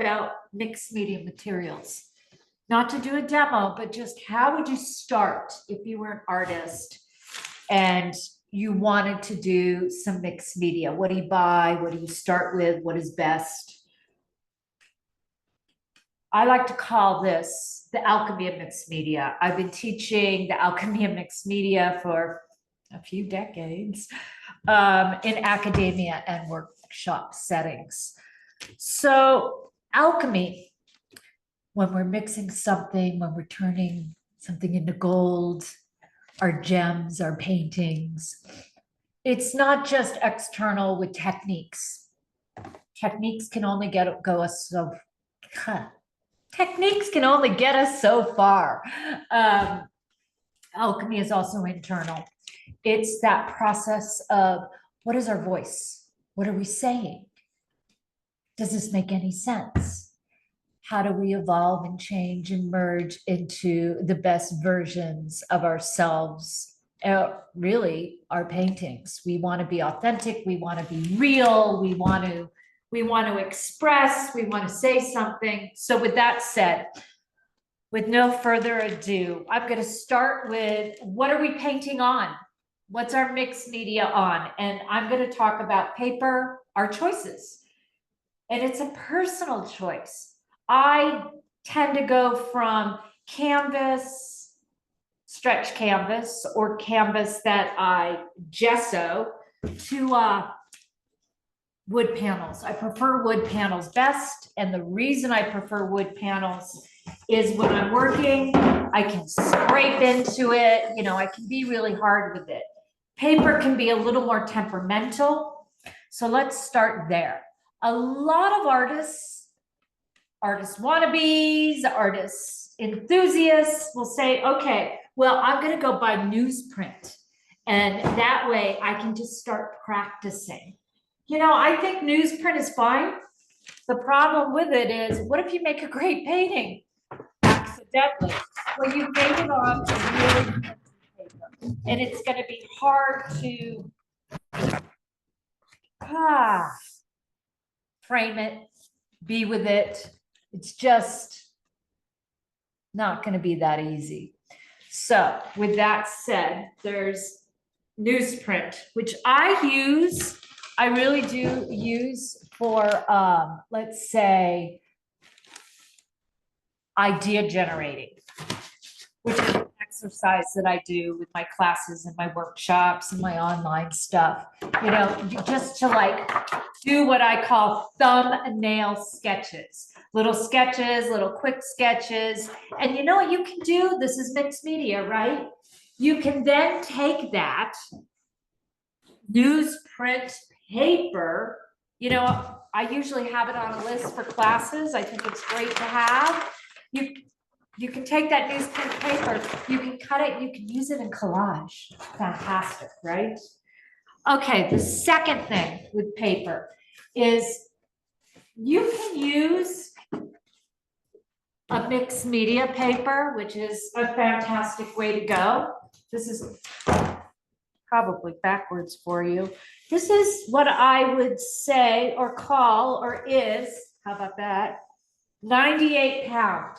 about mixed media materials. Not to do a demo, but just how would you start if you were an artist and you wanted to do some mixed media? What do you buy? What do you start with? What is best? I like to call this the alchemy of mixed media. I've been teaching the alchemy of mixed media for a few decades in academia and workshop settings. So alchemy, when we're mixing something, when we're turning something into gold, our gems, our paintings, it's not just external with techniques. Techniques can only go us so techniques can only get us so far. Alchemy is also internal. It's that process of what is our voice? What are we saying? Does this make any sense? How do we evolve and change and merge into the best versions of ourselves? Really, our paintings. We want to be authentic. We want to be real. We want to express. We want to say something. So with that said, with no further ado, I'm going to start with what are we painting on? What's our mixed media on? And I'm going to talk about paper, our choices. And it's a personal choice. I tend to go from canvas, stretch canvas, or canvas that I gesso to wood panels. I prefer wood panels best. And the reason I prefer wood panels is when I'm working, I can scrape into it. You know, I can be really hard with it. Paper can be a little more temperamental. So let's start there. A lot of artists wannabes, artists enthusiasts will say, okay, well, I'm going to go buy newsprint. And that way I can just start practicing. You know, I think newsprint is fine. The problem with it is, what if you make a great painting accidentally? Well, you made it on really good paper, and it's going to be hard to frame it, be with it. It's just not going to be that easy. So with that said, there's newsprint, which I really do use for, let's say, idea generating, which is an exercise that I do with my classes and my workshops and my online stuff, you know, just to like do what I call thumbnail sketches, little quick sketches. And you know what you can do? This is mixed media, right? You can then take that newsprint paper, you know, I usually have it on a list for classes. I think it's great to have. You can take that newsprint paper, you can cut it, you can use it in collage. Fantastic, right? Okay, the second thing with paper is you can use a mixed media paper, which is a fantastic way to go. This is probably backwards for you. This is what I would say or call or is, how about that? 98 pound.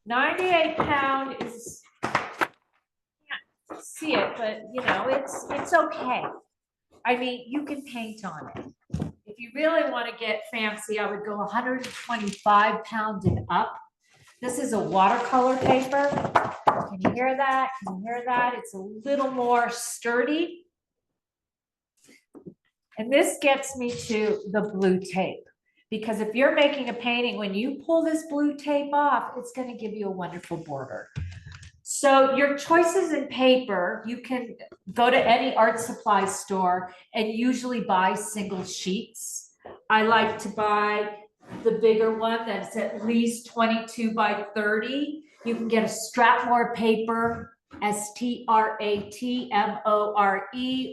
98 pound is, can't see it, but you know, it's okay. I mean, you can paint on it. If you really want to get fancy, I would go 125 pounds and up. This is a watercolor paper. Can you hear that? Can you hear that? It's a little more sturdy. And this gets me to the blue tape. Because if you're making a painting, when you pull this blue tape off, it's going to give you a wonderful border. So your choices in paper, you can go to any art supply store and usually buy single sheets. I like to buy the bigger one that's at least 22 by 30. You can get a Strathmore paper, Stratmore,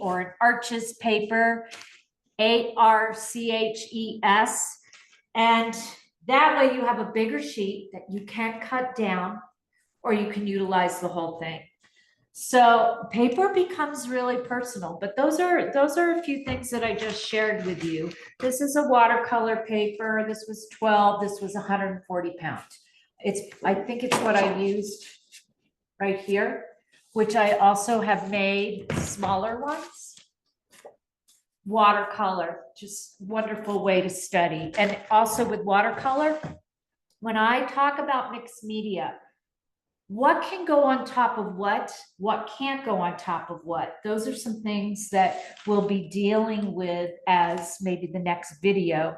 or an Arches paper, ARCHES. And that way you have a bigger sheet that you can cut down, or you can utilize the whole thing. So paper becomes really personal, but those are a few things that I just shared with you. This is a watercolor paper. This was 12, this was 140 pound. I think it's what I used right here, which I also have made smaller ones. Watercolor, just wonderful way to study. And also with watercolor, when I talk about mixed media, what can go on top of what can't go on top of what? Those are some things that we'll be dealing with as maybe the next video,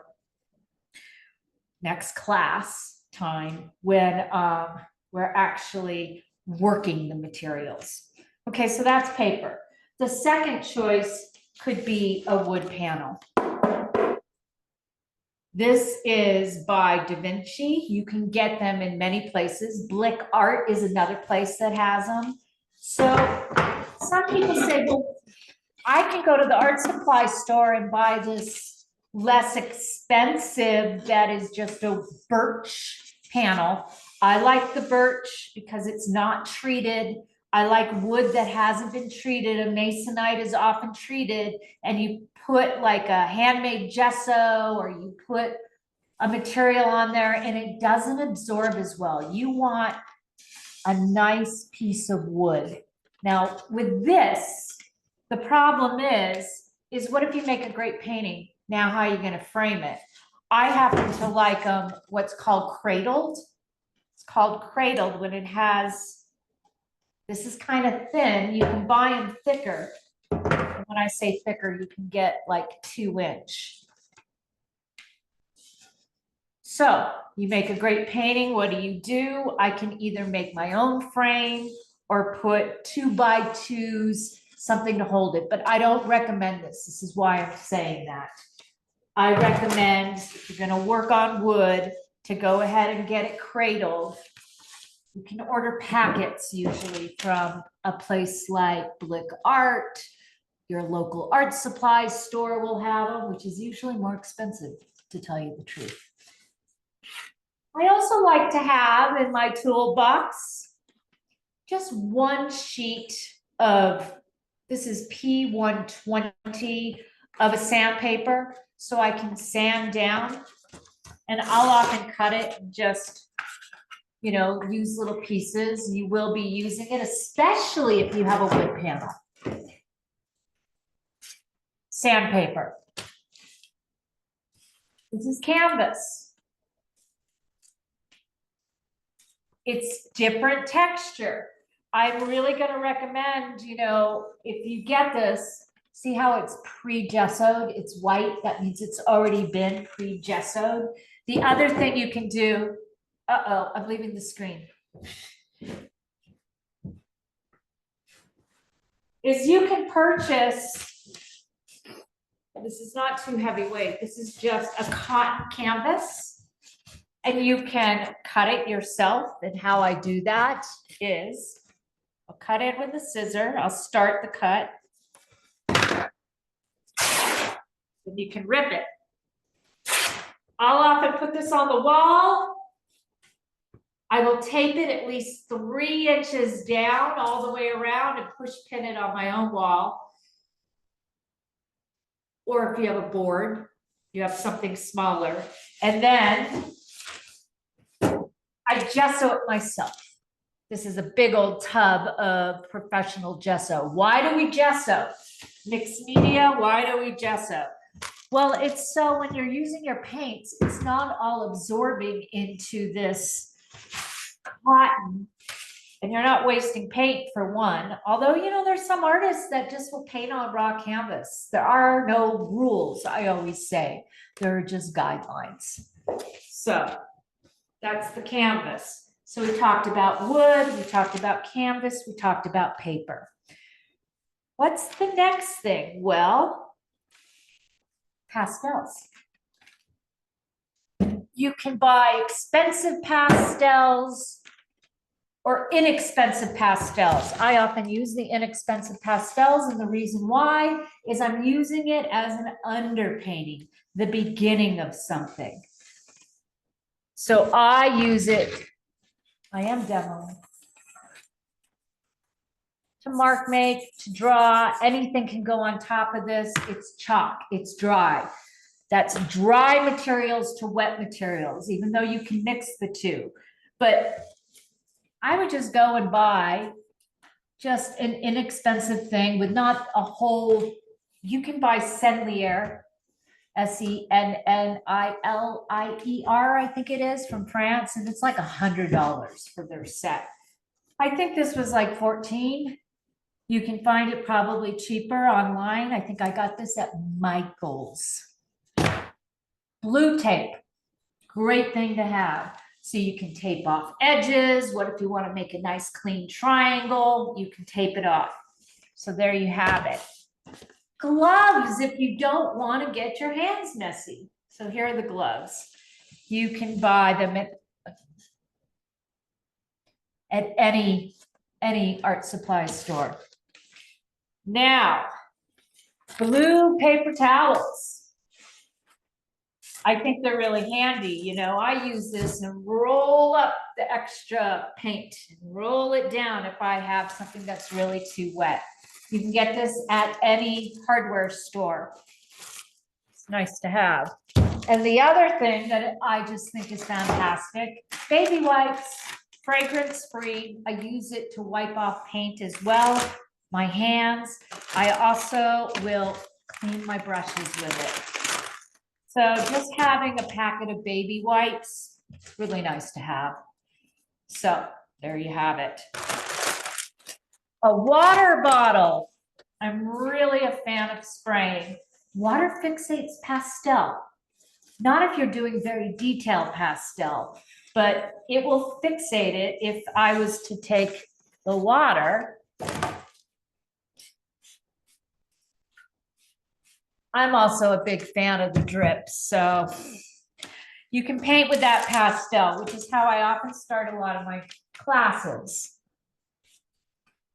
next class time when we're actually working the materials. Okay, so that's paper. The second choice could be a wood panel. This is by Da Vinci. You can get them in many places. Blick Art is another place that has them. So some people say, well, I can go to the art supply store and buy this less expensive that is just a birch panel. I like the birch because it's not treated. I like wood that hasn't been treated. A masonite is often treated, and you put like a handmade gesso or you put a material on there and it doesn't absorb as well. You want a nice piece of wood. Now with this, the problem is what if you make a great painting? Now how are you gonna frame it? I happen to like what's called cradled. It's called cradled when it has, this is kind of thin. You can buy them thicker. And when I say thicker, you can get like 2-inch. So you make a great painting. What do? I can either make my own frame or put 2x2s, something to hold it, but I don't recommend this. This is why I'm saying that. I recommend, if you're gonna work on wood, to go ahead and get it cradled. You can order packets usually from a place like Blick Art. Your local art supply store will have them, which is usually more expensive, to tell you the truth. I also like to have in my toolbox just one sheet of, this is P120 of a sandpaper, so I can sand down, and I'll often cut it, just, you know, use little pieces. You will be using it, especially if you have a wood panel. Sandpaper. This is canvas. It's different texture. I'm really going to recommend, you know, if you get this, see how it's pre-gessoed, it's white, that means it's already been pre-gessoed. The other thing you can do, I'm leaving the screen, is you can purchase, this is not too heavyweight, this is just a cotton canvas, and you can cut it yourself. And how I do that is, I'll cut it with a scissor, I'll start the cut, and you can rip it. I'll often put this on the wall. I will tape it at least 3 inches down all the way around and push pin it on my own wall. Or if you have a board, you have something smaller. And then I gesso it myself. This is a big old tub of professional gesso. Why do we gesso? Mixed media, why do we gesso? Well, it's so when you're using your paints, it's not all absorbing into this cotton, and you're not wasting paint for one. Although, you know, there's some artists that just will paint on raw canvas. There are no rules, I always say. There are just guidelines. So that's the canvas. So we talked about wood, we talked about canvas, we talked about paper. What's the next thing? Well, pastels. You can buy expensive pastels or inexpensive pastels. I often use the inexpensive pastels, and the reason why is I'm using it as an underpainting, the beginning of something. So I use it, I am demoing, to mark make, to draw. Anything can go on top of this. It's chalk, it's dry. That's dry materials to wet materials, even though you can mix the two. But I would just go and buy just an inexpensive thing with not a whole, you can buy Senlier, Sennileier, I think it is, from France, and it's like $100 for their set. I think this was like 14. You can find it probably cheaper online. I think I got this at Michael's. Blue tape, great thing to have. So you can tape off edges. What if you want to make a nice clean triangle? You can tape it off. So there you have it. Gloves, if you don't want to get your hands messy. So here are the gloves. You can buy them at any art supply store. Now, blue paper towels. I think they're really handy. You know, I use this and roll up the extra paint and roll it down if I have something that's really too wet. You can get this at any hardware store. It's nice to have. And the other thing that I just think is fantastic, baby wipes, fragrance free. I use it to wipe off paint as well. My hands. I also will clean my brushes with it. So just having a packet of baby wipes, really nice to have. So there you have it. A water bottle. I'm really a fan of spraying. Water fixates pastel. Not if you're doing very detailed pastel, but it will fixate it if I was to take the water. I'm also a big fan of the drips, so you can paint with that pastel, which is how I often start a lot of my classes.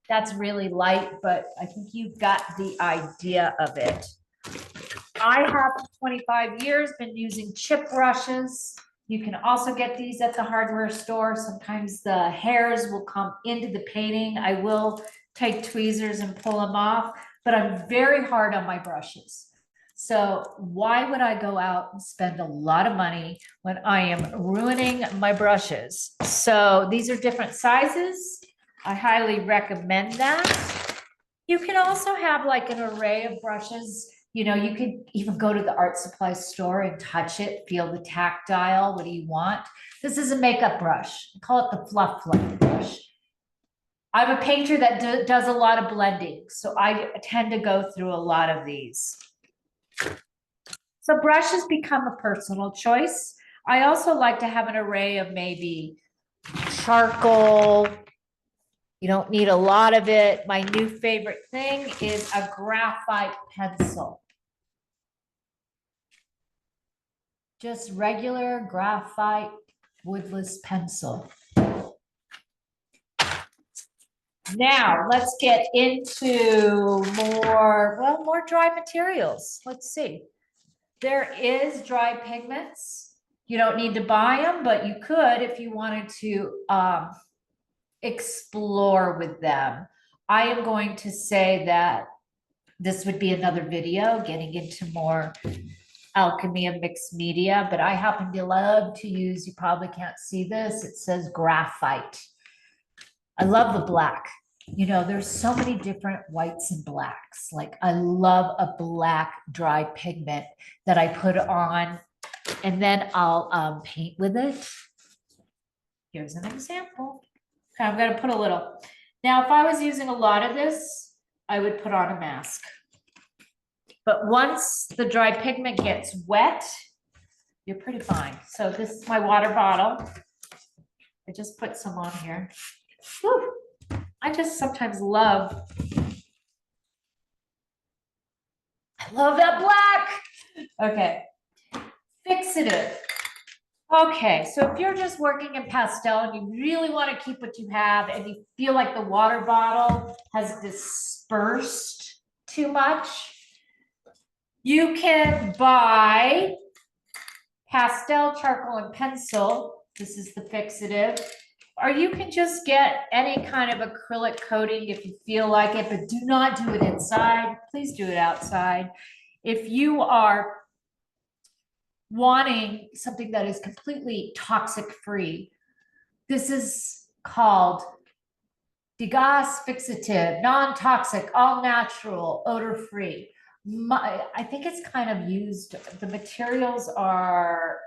That's really light, but I think you've got the idea of it. I have 25 years been using chip brushes. You can also get these at the hardware store. Sometimes the hairs will come into the painting. I will take tweezers and pull them off, but I'm very hard on my brushes. So why would I go out and spend a lot of money when I am ruining my brushes? So these are different sizes. I highly recommend that. You can also have like an array of brushes. You know, you could even go to the art supply store and touch it, feel the tactile. What do you want? This is a makeup brush. I call it the fluff brush. I'm a painter that does a lot of blending, so I tend to go through a lot of these. So brushes become a personal choice. I also like to have an array of maybe charcoal. You don't need a lot of it. My new favorite thing is a graphite pencil. Just regular graphite woodless pencil. Now let's get into more dry materials. Let's see. There is dry pigments. You don't need to buy them, but you could if you wanted to explore with them. I am going to say that this would be another video getting into more alchemy and mixed media, but I happen to love to use, you probably can't see this, it says graphite. I love the black. You know, there's so many different whites and blacks. Like I love a black dry pigment that I put on and then I'll paint with it. Here's an example. Okay, I'm gonna put a little. Now, if I was using a lot of this, I would put on a mask. But once the dry pigment gets wet, you're pretty fine. So this is my water bottle. I just put some on here. Whew. I just sometimes love that black. Okay, fixative. Okay, so if you're just working in pastel and you really want to keep what you have and you feel like the water bottle has dispersed too much, you can buy pastel, charcoal, and pencil. This is the fixative. or you can just get any kind of acrylic coating if you feel like it, but do not do it inside. Please do it outside. If you are wanting something that is completely toxic free, this is called degas fixative, non-toxic, all natural, odor free. I think it's kind of used, the materials are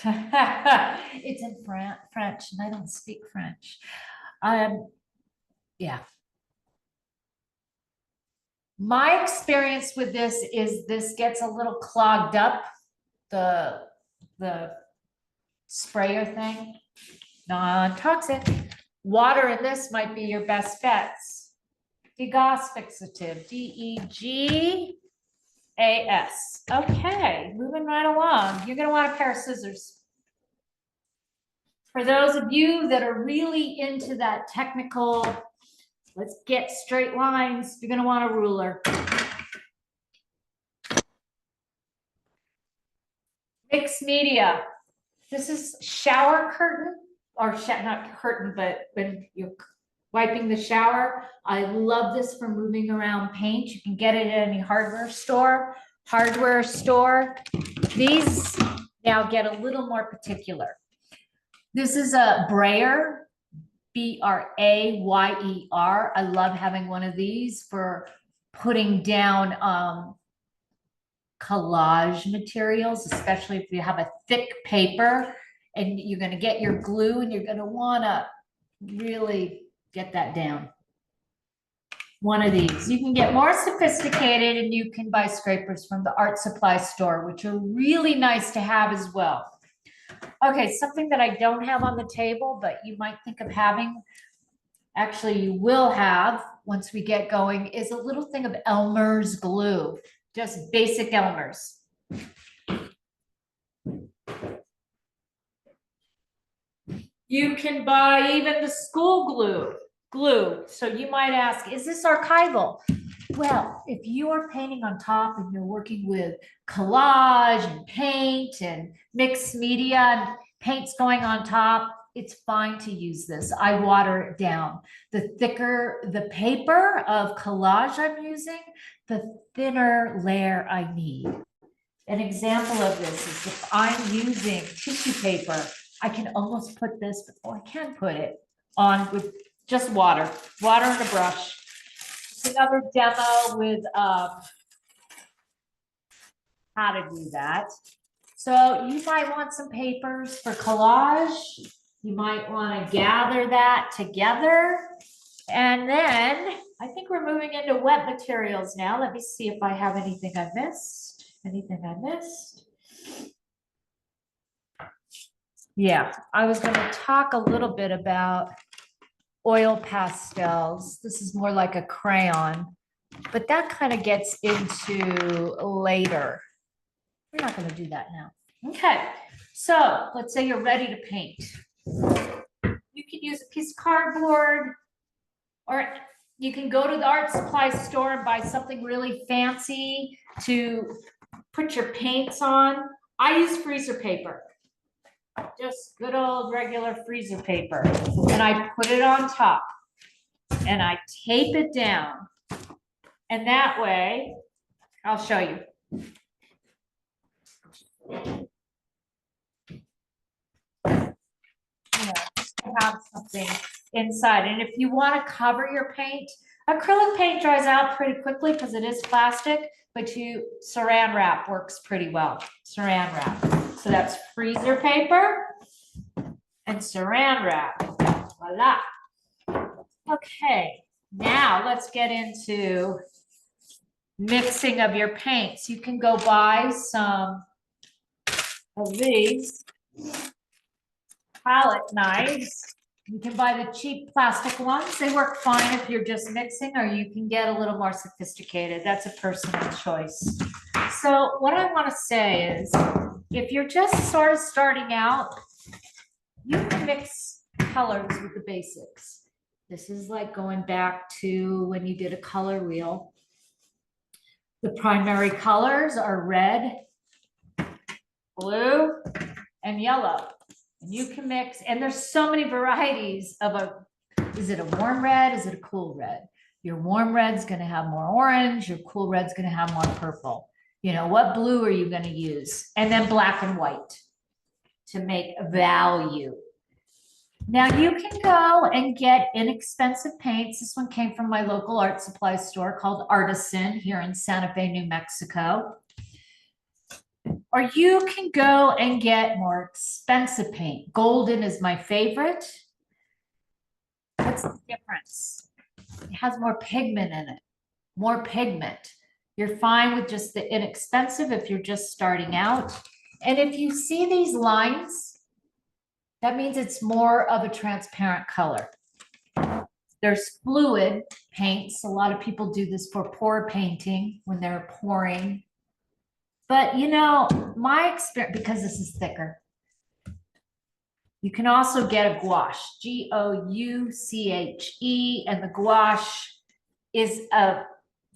it's in French, and I don't speak French. Yeah. My experience with this is this gets a little clogged up, the sprayer thing, non-toxic. Water in this might be your best bets. Degas fixative, DEGAS. Okay, moving right along. You're going to want a pair of scissors. For those of you that are really into that technical, let's get straight lines, you're going to want a ruler. Mixed media. This is shower curtain, or not curtain, but when you're wiping the shower. I love this for moving around paint. You can get it at any hardware store. These now get a little more particular. This is a brayer, B-R-A-Y-E-R. I love having one of these for putting down collage materials, especially if you have a thick paper and you're going to get your glue and you're going to want to really get that down. One of these. You can get more sophisticated and you can buy scrapers from the art supply store, which are really nice to have as well. Okay, something that I don't have on the table, but you might think of having, actually you will have once we get going, is a little thing of Elmer's glue, just basic Elmer's. You can buy even the school glue. So you might ask, is this archival? Well, if you are painting on top and you're working with collage and paint and mixed media and paint's going on top, it's fine to use this. I water it down. The thicker the paper of collage I'm using, the thinner layer I need. An example of this is if I'm using tissue paper, I can almost put this, or I can put it on with just water and a brush. It's another demo with how to do that. So you might want some papers for collage. You might want to gather that together. And then I think we're moving into wet materials now. Let me see if I have anything I missed. Yeah, I was going to talk a little bit about oil pastels. This is more like a crayon, but that kind of gets into later. We're not going to do that now. Okay, so let's say you're ready to paint. You can use a piece of cardboard, or you can go to the art supply store and buy something really fancy to put your paints on. I use freezer paper. Just good old regular freezer paper. And I put it on top and I tape it down. And that way, I'll show you. Just to have something inside. And if you want to cover your paint, acrylic paint dries out pretty quickly because it is plastic, but saran wrap works pretty well. Saran wrap. So that's freezer paper and saran wrap. Voila. Okay, now let's get into mixing of your paints. You can go buy some of these palette knives. You can buy the cheap plastic ones. They work fine if you're just mixing, or you can get a little more sophisticated. That's a personal choice. So what I want to say is, if you're just sort of starting out, you can mix colors with the basics. This is like going back to when you did a color wheel. The primary colors are red, blue, and yellow. And you can mix, and there's so many varieties of is it a warm red? Is it a cool red? Your warm red's gonna have more orange, your cool red's gonna have more purple. You know, what blue are you gonna use? And then black and white to make a value. Now you can go and get inexpensive paints. This one came from my local art supply store called Artisan here in Santa Fe, New Mexico. Or you can go and get more expensive paint. Golden is my favorite. What's the difference? It has more pigment in it, more pigment. You're fine with just the inexpensive if you're just starting out. And if you see these lines, that means it's more of a transparent color. There's fluid paints. A lot of people do this for pour painting when they're pouring. But you know, my experience, because this is thicker, you can also get a gouache, Gouche, and the gouache is a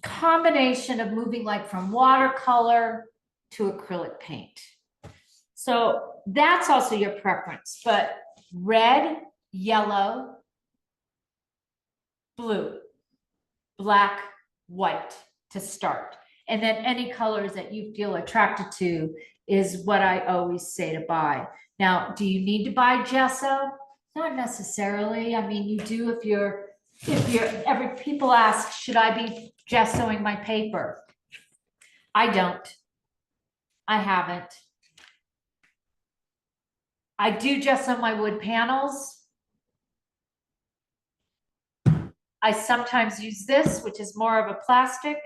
combination of moving like from watercolor to acrylic paint. So that's also your preference, but red, yellow, blue, black, white to start. And then any colors that you feel attracted to is what I always say to buy. Now, do you need to buy gesso? Not necessarily. I mean, you do if you're, people ask, should I be gessoing my paper? I don't. I haven't. I do gesso my wood panels. I sometimes use this, which is more of a plastic,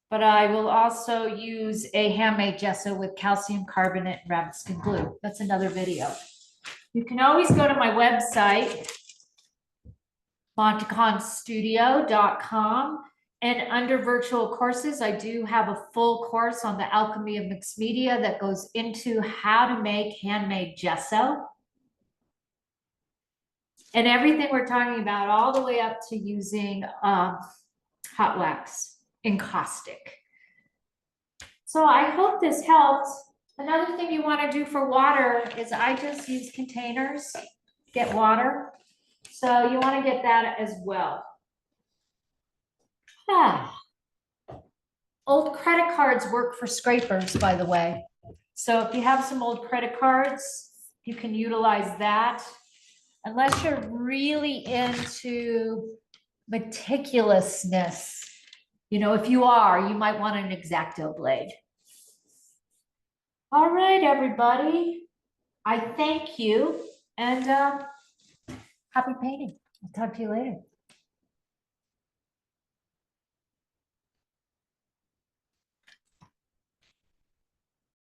but I will also use a handmade gesso with calcium carbonate and rabbit skin glue. That's another video. You can always go to my website, monteconstudio.com, and under virtual courses, I do have a full course on the alchemy of mixed media that goes into how to make handmade gesso. And everything we're talking about, all the way up to using hot wax, encaustic. So I hope this helps. Another thing you want to do for water is I just use containers, get water. So you want to get that as well. Old credit cards work for scrapers, by the way. So if you have some old credit cards, you can utilize that. Unless you're really into meticulousness, you know, if you are, you might want an X-Acto blade. All right, everybody. I thank you and happy painting. I'll talk to you later.